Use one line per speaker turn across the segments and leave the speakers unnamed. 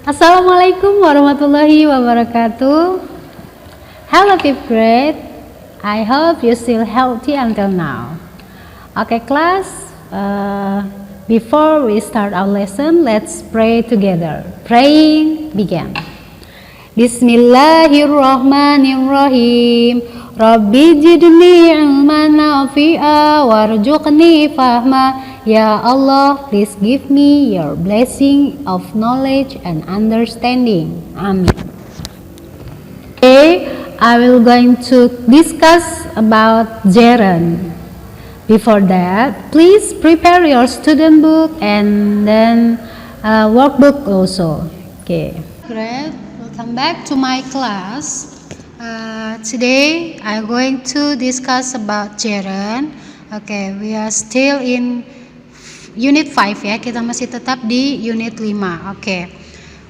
Assalamualaikum warahmatullahi wabarakatuh. Hello fifth grade. I hope you still healthy until now. Okay class, before we start our lesson, let's pray together. Praying begin. Bismillahirrahmanirrahim. Rabbi jidni ilman nafi'a warzuqni fahma. Ya Allah, please give me your blessing of knowledge and understanding. Amin. Today, I will going to discuss about gerund. Before that, please prepare your student book and then workbook also. Okay. Great. Welcome back to my class. Today, I'm going to discuss about gerund. Okay, we are still in Unit 5 ya, kita masih tetap di Unit 5. Oke.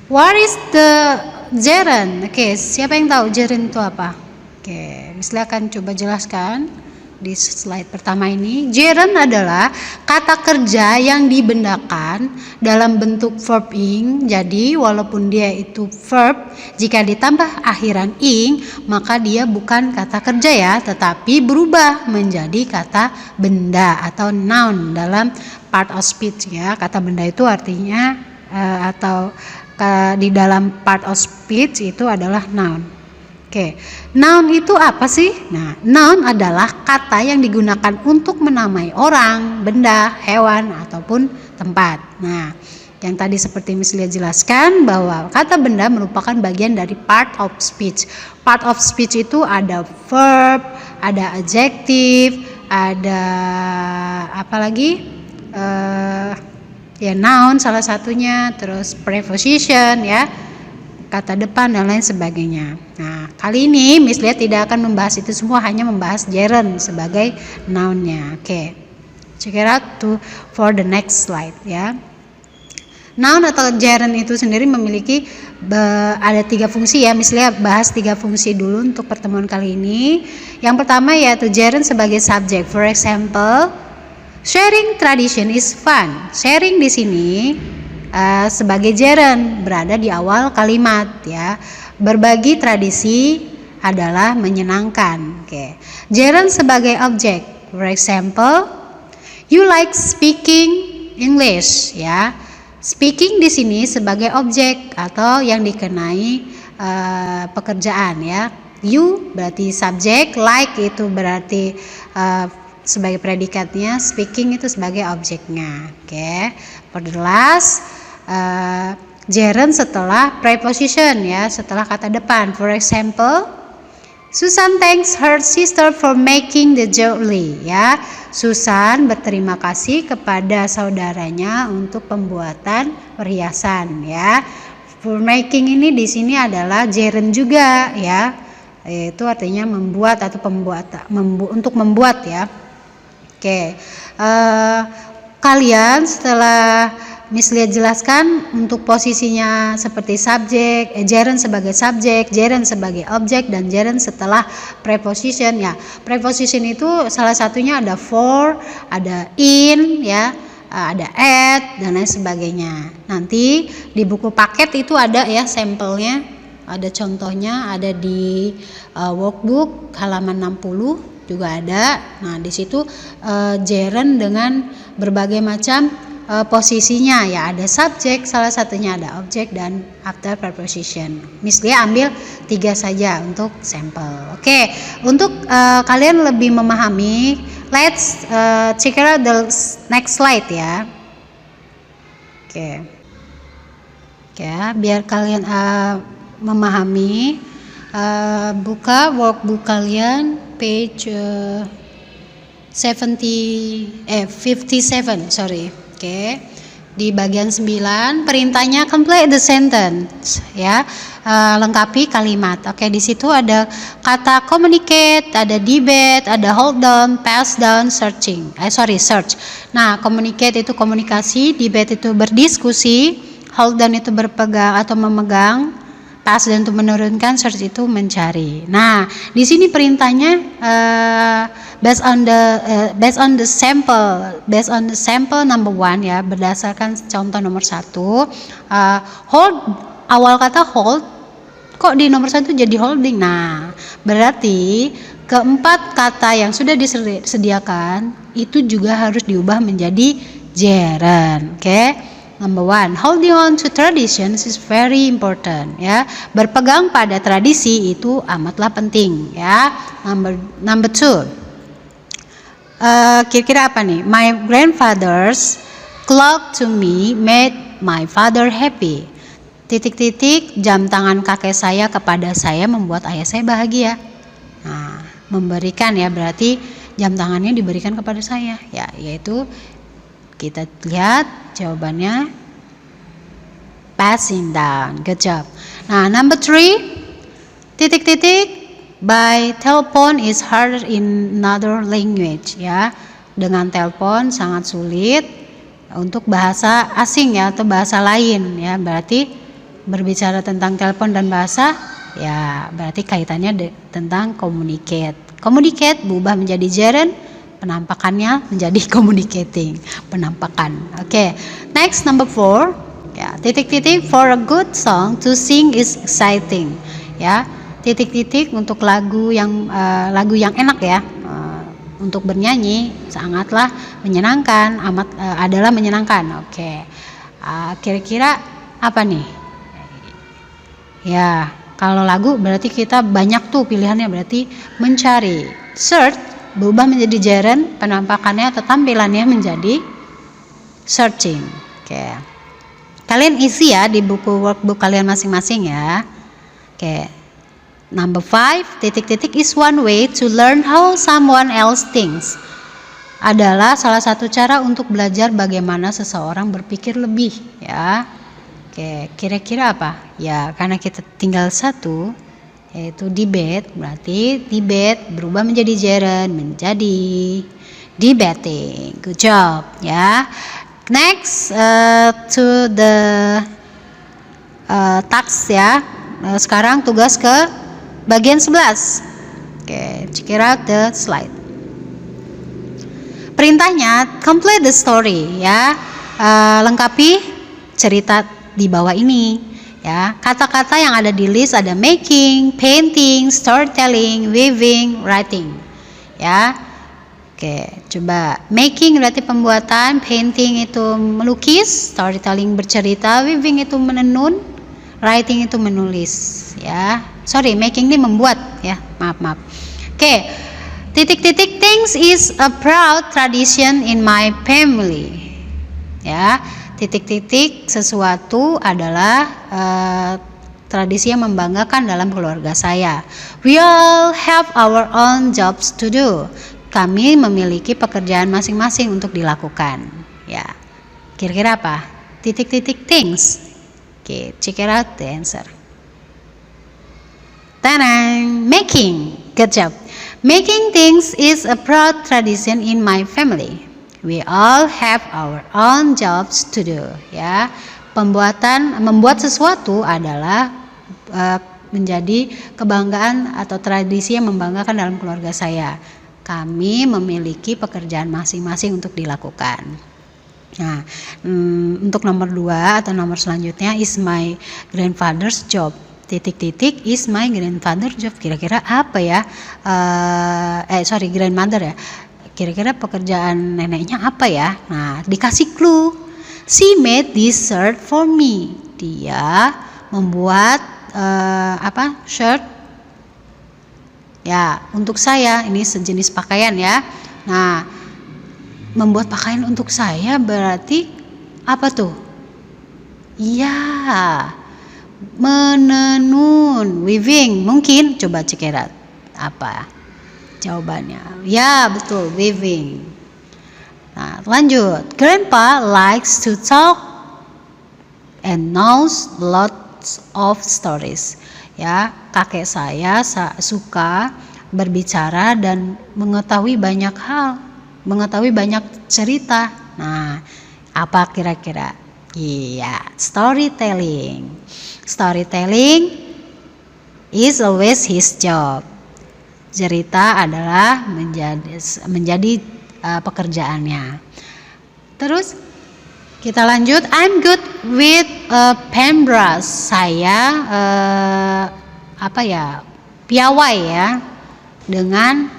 What is the gerund? Oke, siapa yang tahu gerund itu apa? Oke, silakan coba jelaskan di slide pertama ini. Gerund adalah kata kerja yang dibendakan dalam bentuk verb ing. Jadi walaupun dia itu verb, jika ditambah akhiran ing, maka dia bukan kata kerja ya, tetapi berubah menjadi kata benda atau noun dalam part of speech ya. Kata benda itu artinya di dalam part of speech itu adalah noun. Oke, noun itu apa sih? Nah, noun adalah kata yang digunakan untuk menamai orang, benda, hewan, ataupun tempat. Nah, yang tadi seperti Miss Lia jelaskan bahwa kata benda merupakan bagian dari part of speech. Part of speech itu ada verb, ada adjective, ada apa lagi? Ya noun salah satunya, terus preposition ya, kata depan dan lain sebagainya. Nah, kali ini Miss Lia tidak akan membahas itu semua, hanya membahas gerund sebagai noun-nya. Oke. Check it out for the next slide ya. Noun atau gerund itu sendiri memiliki ada 3 fungsi ya. Miss Lia bahas 3 fungsi dulu untuk pertemuan kali ini. Yang pertama yaitu gerund sebagai subjek. For example, sharing tradition is fun. Sharing di sini sebagai gerund berada di awal kalimat ya. Berbagi tradisi adalah menyenangkan. Oke. Gerund sebagai objek. For example, you like speaking English ya. Speaking di sini sebagai objek atau yang dikenai pekerjaan ya. You berarti subjek, like itu berarti sebagai predikatnya, speaking itu sebagai objeknya. Oke. For the last, gerund setelah preposition ya, setelah kata depan. For example, Susan thanks her sister for making the jewelry ya. Susan berterima kasih kepada saudaranya untuk pembuatan perhiasan ya. For making ini di sini adalah gerund juga ya. Itu artinya membuat atau untuk membuat ya. Oke. Kalian setelah Miss Lia jelaskan untuk posisinya seperti subjek, gerund sebagai subjek, gerund sebagai objek, dan gerund setelah preposition ya. Preposition itu salah satunya ada for, ada in ya, ada at dan lain sebagainya. Nanti di buku paket itu ada ya sampelnya, ada contohnya, ada di workbook halaman 60 juga ada. Nah, di situ gerund dengan berbagai macam posisinya ya, ada subjek, salah satunya ada objek, dan after preposition. Miss Lia ambil 3 saja untuk sampel. Oke, untuk kalian lebih memahami, let's check out the next slide ya. Oke, ya biar kalian memahami, buka workbook kalian page 57 sorry. Oke, di bagian 9 perintahnya complete the sentence ya, lengkapi kalimat. Oke, di situ ada kata communicate, ada debate, ada hold down, pass down, search. Nah, communicate itu komunikasi, debate itu berdiskusi, hold down itu berpegang atau memegang, pass down itu menurunkan, search itu mencari. Nah, di sini perintahnya based on the sample number 1 ya, berdasarkan contoh nomor 1, hold awal kata hold, kok di nomor 1 jadi holding? Nah, berarti keempat kata yang sudah disediakan itu juga harus diubah menjadi gerund. Oke. Number 1, holding on to traditions is very important, ya. Berpegang pada tradisi itu amatlah penting, ya. Number 2, kira-kira apa nih? My grandfather's clock to me made my father happy. Titik-titik, jam tangan kakek saya kepada saya membuat ayah saya bahagia. Nah, memberikan ya, berarti jam tangannya diberikan kepada saya, ya, yaitu kita lihat jawabannya passing down. Good job. Nah, number 3, titik-titik, by telephone is harder in another language, ya. Dengan telepon sangat sulit untuk bahasa asing, ya, atau bahasa lain, ya. Berarti berbicara tentang telepon dan bahasa, ya, berarti kaitannya tentang communicate. Communicate berubah menjadi gerund, penampakannya menjadi communicating, penampakan. Oke. Next, number 4, ya, titik-titik, for a good song to sing is exciting, ya. Titik-titik untuk lagu yang enak, ya, untuk bernyanyi sangatlah menyenangkan, adalah menyenangkan. Oke. Kira-kira apa nih? Ya, kalau lagu berarti kita banyak tuh pilihannya, berarti mencari. Search berubah menjadi gerund, penampakannya atau tampilannya menjadi searching. Oke. Kalian isi ya di buku workbook kalian masing-masing, ya. Oke. Number 5, titik-titik is one way to learn how someone else thinks. Adalah salah satu cara untuk belajar bagaimana seseorang berpikir lebih, ya. Oke, kira-kira apa? Ya, karena kita tinggal satu, yaitu debate, berarti debate berubah menjadi gerund menjadi debating. Good job, ya. Next, to the task, ya. Sekarang tugas ke bagian 11. Oke, check it out the slide. Perintahnya complete the story, ya. Lengkapi cerita di bawah ini. Ya, kata-kata yang ada di list ada making, painting, storytelling, weaving, writing. Ya. Oke, coba making berarti pembuatan, painting itu melukis, storytelling bercerita, weaving itu menenun, writing itu menulis, ya. Sorry, making ini membuat, ya. Maaf. Oke. Titik-titik, things is a proud tradition in my family. Ya. Titik-titik, sesuatu adalah tradisi yang membanggakan dalam keluarga saya. We all have our own jobs to do. Kami memiliki pekerjaan masing-masing untuk dilakukan. Ya, kira-kira apa? Titik-titik things. Oke, check it out the answer. Tanang, making. Good job. Making things is a proud tradition in my family. We all have our own jobs to do, ya. Membuat sesuatu adalah menjadi kebanggaan atau tradisi yang membanggakan dalam keluarga saya. Kami memiliki pekerjaan masing-masing untuk dilakukan. Nah, untuk nomor 2 atau nomor selanjutnya is my grandfather's job. Titik-titik is my grandfather's job. Kira-kira apa ya? Grandmother, ya. Kira-kira pekerjaan neneknya apa ya? Nah, dikasih clue. She made this shirt for me. Dia membuat shirt, ya, untuk saya. Ini sejenis pakaian, ya. Nah, membuat pakaian untuk saya berarti apa tuh? Iya, menenun, weaving. Mungkin coba cek apa jawabannya. Ya, betul, weaving. Nah, lanjut. Grandpa likes to talk and knows lots of stories. Ya, kakek saya suka berbicara dan mengetahui banyak hal, mengetahui banyak cerita. Nah, apa kira-kira? Iya, storytelling. Storytelling is always his job. Cerita adalah menjadi pekerjaannya. Terus kita lanjut. I'm good with a pen brush. Saya piawai ya dengan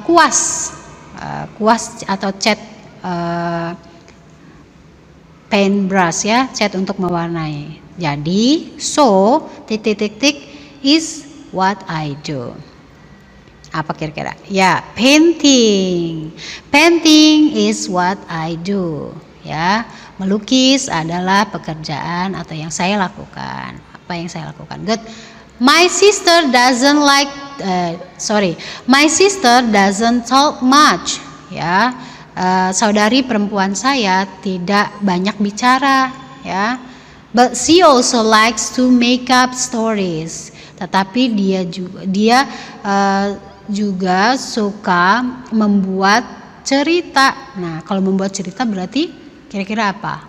kuas atau cat pen brush ya, cat untuk mewarnai. Jadi so is what I do. Apa kira-kira? Ya, painting. Painting is what I do. Ya, melukis adalah pekerjaan atau yang saya lakukan. Apa yang saya lakukan? Good. My sister doesn't talk much. Ya, saudari perempuan saya tidak banyak bicara. Ya, but she also likes to make up stories. Tetapi dia juga suka membuat cerita. Nah, kalau membuat cerita berarti kira-kira apa?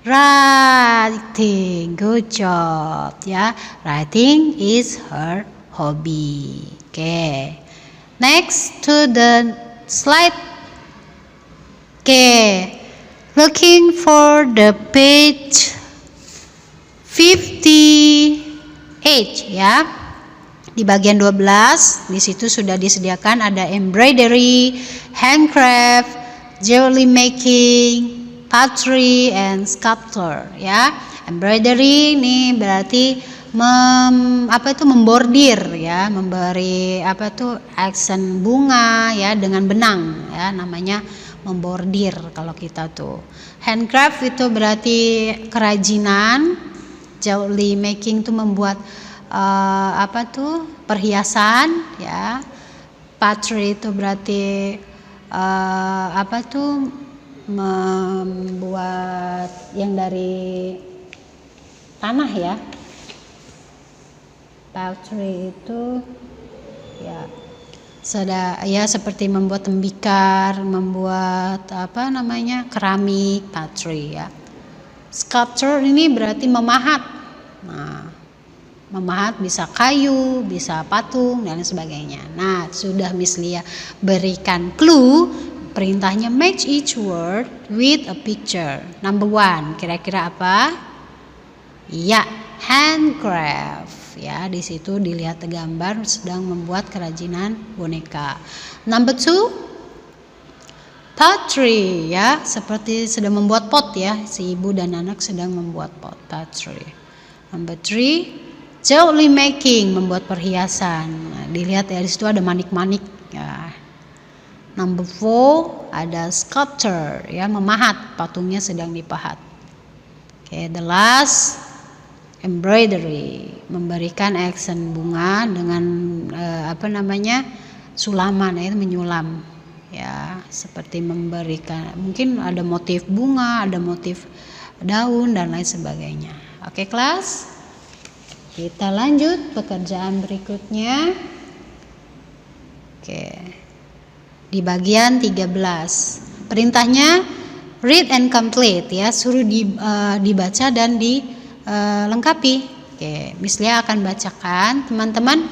Writing. Good job ya. Writing is her hobby. Okay. Next to the slide. Okay. Looking for the page 58 ya. Di bagian 12, di situ sudah disediakan ada embroidery, handcraft, jewelry making, pottery, and sculpture ya. Embroidery ini berarti membordir ya, memberi aksen bunga ya dengan benang ya, namanya membordir kalau kita tuh. Handcraft itu berarti kerajinan, jewelry making itu membuat perhiasan ya. Pottery itu berarti membuat yang dari tanah ya. Pottery itu ya seperti membuat tembikar, membuat keramik, pottery ya. Sculpture ini berarti memahat. Nah, memahat bisa kayu, bisa patung dan sebagainya. Nah, sudah Miss Lia berikan clue. Perintahnya match each word with a picture. Number 1, kira-kira apa? Ya, handcraft. Ya, di situ dilihat gambar sedang membuat kerajinan boneka. Number 2, pottery ya, seperti sedang membuat pot ya. Si ibu dan anak sedang membuat pot, pottery. Number 3, jewelry making, membuat perhiasan. Nah, dilihat ya, di situ ada manik-manik ya. Number 4, ada sculpture ya, memahat, patungnya sedang dipahat. Okay, the last, embroidery, memberikan aksen bunga dengan sulaman ya, menyulam ya, seperti memberikan, mungkin ada motif bunga, ada motif daun dan lain sebagainya. Oke, kelas? Kita lanjut pekerjaan berikutnya. Oke. Di bagian 13. Perintahnya read and complete ya, suruh dibaca dan dilengkapi. Oke, Miss Lia akan bacakan. Teman-teman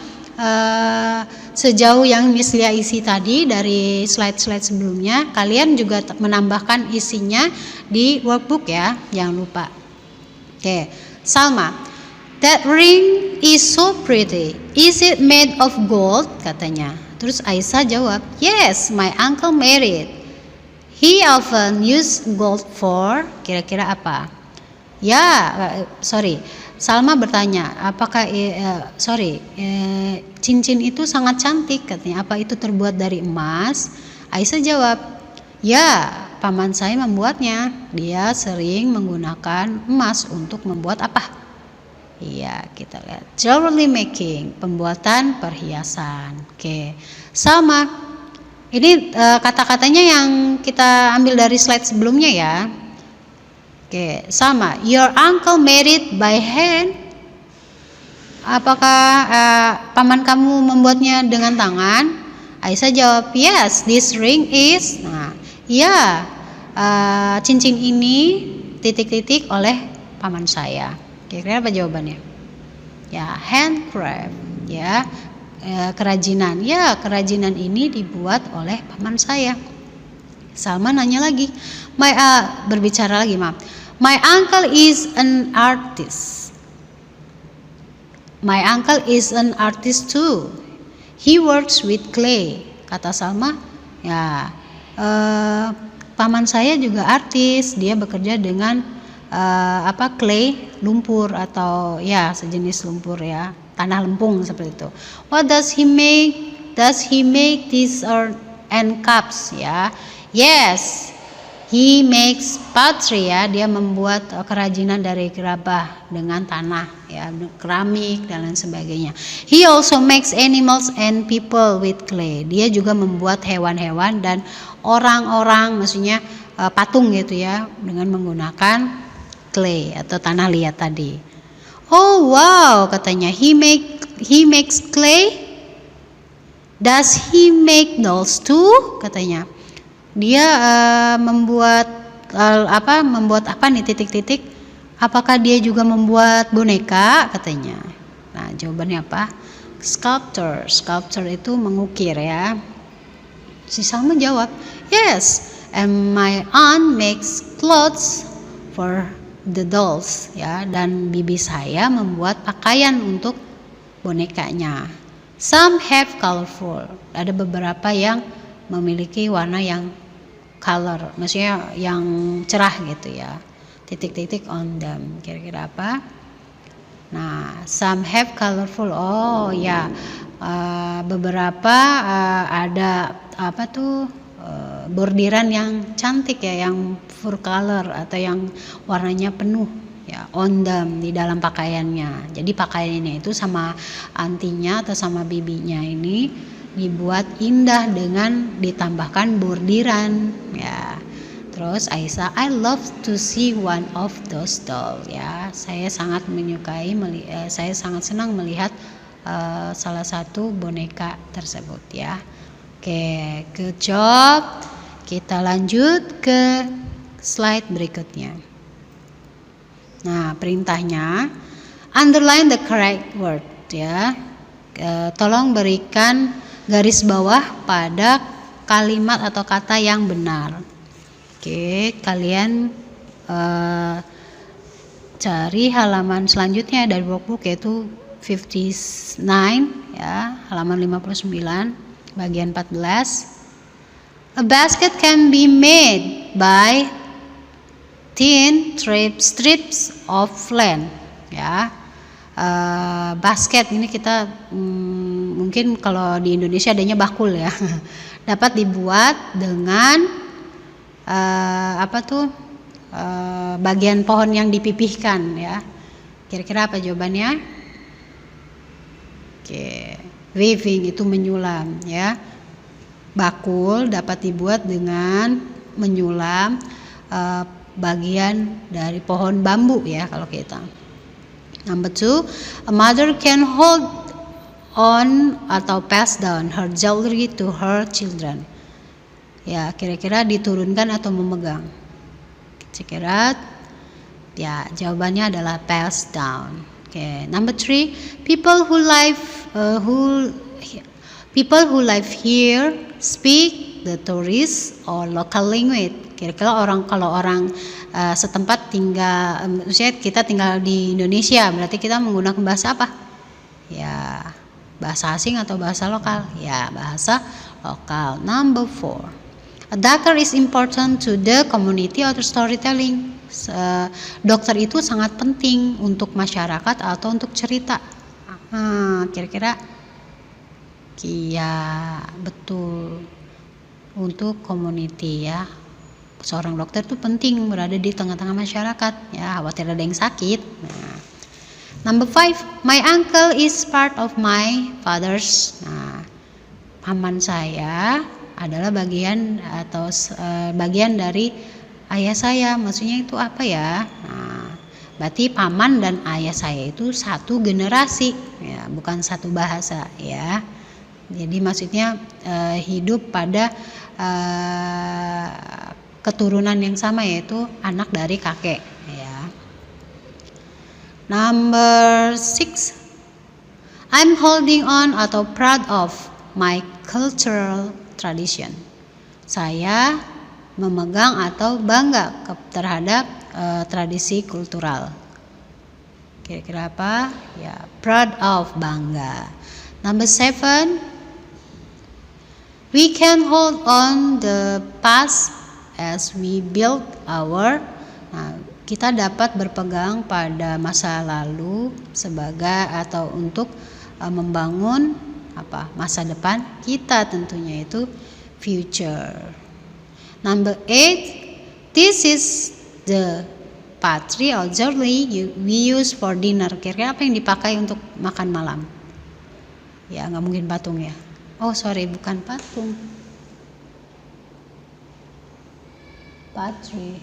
sejauh yang Miss Lia isi tadi dari slide-slide sebelumnya, kalian juga menambahkan isinya di workbook ya, jangan lupa. Oke, Salma, that ring is so pretty. Is it made of gold? Katanya. Terus Aisyah jawab, yes, my uncle made it. He often use gold for, kira-kira apa? Salma bertanya, apakah cincin itu sangat cantik katanya. Apa itu terbuat dari emas? Aisyah jawab, ya, paman saya membuatnya. Dia sering menggunakan emas untuk membuat apa? Iya, kita lihat. Jewelry making, pembuatan perhiasan. Oke. Salma, ini kata-katanya yang kita ambil dari slide sebelumnya ya. Oke, Salma, your uncle made it by hand. Apakah paman kamu membuatnya dengan tangan? Aisyah jawab, yes, this ring is. Nah, ya, cincin ini titik-titik oleh paman saya. Kira-kira apa jawabannya? Ya, handcraft ya, kerajinan. Ya, kerajinan ini dibuat oleh paman saya. Salma nanya lagi, berbicara lagi, My uncle is an artist. My uncle is an artist too. He works with clay. Kata Salma, ya, paman saya juga artis. Dia bekerja dengan clay, lumpur atau ya sejenis lumpur ya, tanah lempung seperti itu. What does he make? Does he make these and cups? Ya, yes. He makes pottery ya, dia membuat kerajinan dari gerabah dengan tanah ya, keramik dan lain sebagainya. He also makes animals and people with clay. Dia juga membuat hewan-hewan dan orang-orang, maksudnya patung gitu ya, dengan menggunakan clay atau tanah liat tadi. Oh wow, katanya he makes clay. Does he make dolls too? Katanya. Dia membuat apa nih titik-titik, apakah dia juga membuat boneka katanya. Nah jawabannya apa? Sculptor itu mengukir ya. Si Salma jawab, yes, and my aunt makes clothes for the dolls ya, dan bibi saya membuat pakaian untuk bonekanya. Some have colorful, ada beberapa yang memiliki warna yang color, maksudnya yang cerah gitu ya, titik-titik on them. Kira-kira apa? Nah, some have colorful. Oh ya, beberapa ada bordiran yang cantik ya, yang full color atau yang warnanya penuh ya, on them, di dalam pakaiannya. Jadi pakaiannya itu sama antinya atau sama bibinya ini dibuat indah dengan ditambahkan bordiran ya. Terus Aisyah, I love to see one of those dolls ya. Saya sangat senang melihat salah satu boneka tersebut ya. Oke, good job. Kita lanjut ke slide berikutnya. Nah, perintahnya underline the correct word ya. Tolong berikan garis bawah pada kalimat atau kata yang benar. Oke, kalian cari halaman selanjutnya dari workbook, yaitu 59 ya, halaman 59 bagian 14. A basket can be made by thin strips of land ya. Basket ini kita mungkin kalau di Indonesia adanya bakul ya. Dapat dibuat dengan bagian pohon yang dipipihkan ya. Kira-kira apa jawabannya? Oke, weaving itu menyulam ya. Bakul dapat dibuat dengan menyulam bagian dari pohon bambu ya kalau kita. Number 2, a mother can hold on atau pass down her jewelry to her children. Ya, kira-kira diturunkan atau memegang. Kira-kira ya jawabannya adalah pass down. Okay. Number 3, people who live here speak the tourist or local language. Kira-kira kalau orang setempat tinggal, misalnya kita tinggal di Indonesia, berarti kita menggunakan bahasa apa? Ya, bahasa asing atau bahasa lokal? Ya, bahasa lokal. Number 4, a doctor is important to the community or storytelling. Dokter itu sangat penting untuk masyarakat atau untuk cerita. Kira-kira? Iya, betul. Untuk community ya. Seorang dokter itu penting berada di tengah-tengah masyarakat ya, khawatir ada yang sakit. Nah, number 5, my uncle is part of my father's. Nah, paman saya adalah bagian dari ayah saya. Maksudnya itu apa ya? Nah, berarti paman dan ayah saya itu satu generasi ya, bukan satu bahasa ya. Jadi maksudnya hidup pada keturunan yang sama, yaitu anak dari kakek ya. Number 6, I'm holding on atau proud of my cultural tradition. Saya memegang atau bangga terhadap tradisi kultural. Kira-kira apa? Ya, proud of, bangga. Number 7, we can hold on the past as we build our. Nah, kita dapat berpegang pada masa lalu sebagai atau untuk membangun masa depan kita, tentunya itu future. Number 8, this is the pastry or jelly we use for dinner. Kira-kira apa yang dipakai untuk makan malam? Ya, nggak mungkin patung ya. Oh sorry, bukan patung. Pastry.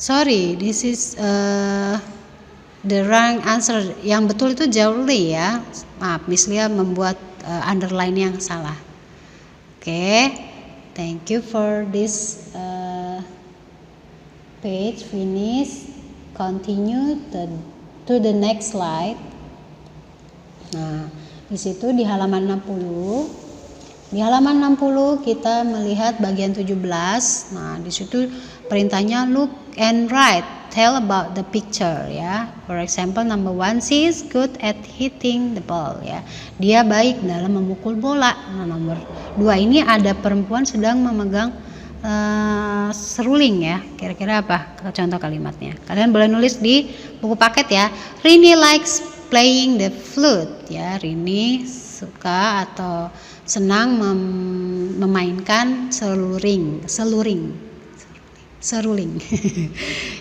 Sorry, this is the wrong answer. Yang betul itu jelly ya. Maaf, Miss Lia membuat underline yang salah. Oke, thank you for this page. Finish. Continue to the next slide. Nah, di situ di halaman 60. Di halaman 60 kita melihat bagian 17. Nah, di situ perintahnya look and write, tell about the picture ya. For example, number 1, she is good at hitting the ball ya. Dia baik dalam memukul bola. Nah, nomor 2 ini ada perempuan sedang memegang seruling ya. Kira-kira apa contoh kalimatnya? Kalian boleh nulis di buku paket ya. Rini likes playing the flute ya. Rini suka atau senang memainkan seruling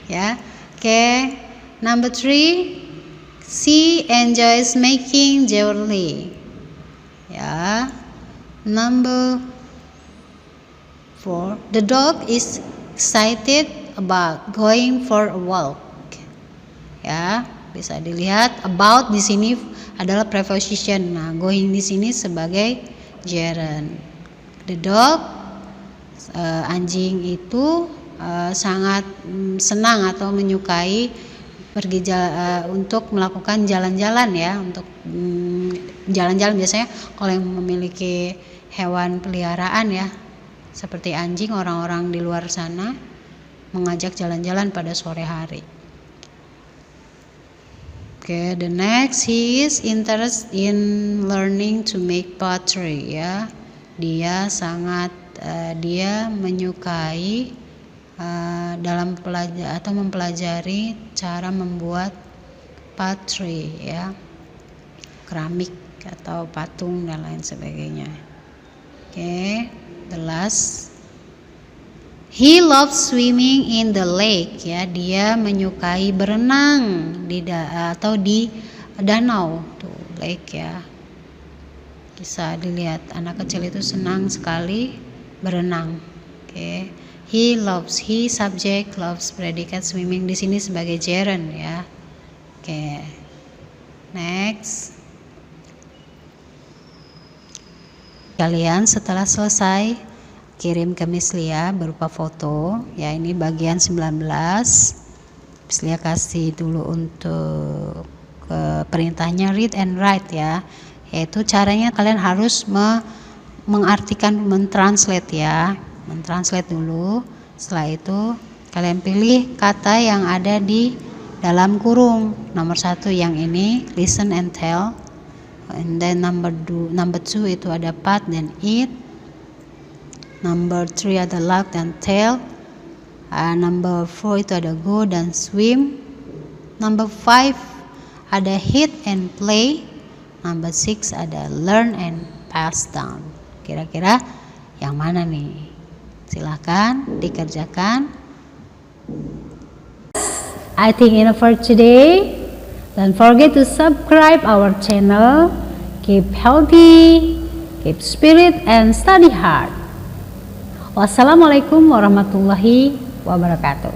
ya. Oke. Number 3, she enjoys making jewelry ya. Number 4, the dog is excited about going for a walk ya. Bisa dilihat about di sini adalah preposition. Nah, going di sini sebagai gerund. The dog, anjing itu sangat senang atau menyukai pergi untuk melakukan jalan-jalan ya. Untuk jalan-jalan biasanya kalau yang memiliki hewan peliharaan ya, seperti anjing, orang-orang di luar sana mengajak jalan-jalan pada sore hari. Okay, the next, he is interested in learning to make pottery ya. Dia menyukai dalam mempelajari cara membuat pottery ya, keramik atau patung dan lain sebagainya. Okay, the last, he loves swimming in the lake ya. Dia menyukai berenang di danau tuh, lake ya. Bisa dilihat anak kecil itu senang sekali berenang. Oke. He loves, he subject, loves predikat, swimming di sini sebagai gerund ya. Oke. Next. Kalian setelah selesai kirim ke Miss Lia berupa foto ya. Ini bagian 19. Miss Lia kasih dulu untuk perintahnya read and write ya, yaitu caranya kalian harus mengartikan, mentranslate ya. Mentranslate dulu. Setelah itu kalian pilih kata yang ada di dalam kurung. Nomor 1 yang ini, listen and tell. And then number 2 itu ada part dan eat. Number 3 ada look dan tell. Number 4 itu ada go dan swim. Number 5 ada hit and play. Number 6 ada learn and pass down. Kira-kira yang mana nih? Silahkan dikerjakan. I think enough for today. Don't forget to subscribe our channel. Keep healthy, keep spirit, and study hard. Wassalamualaikum warahmatullahi wabarakatuh.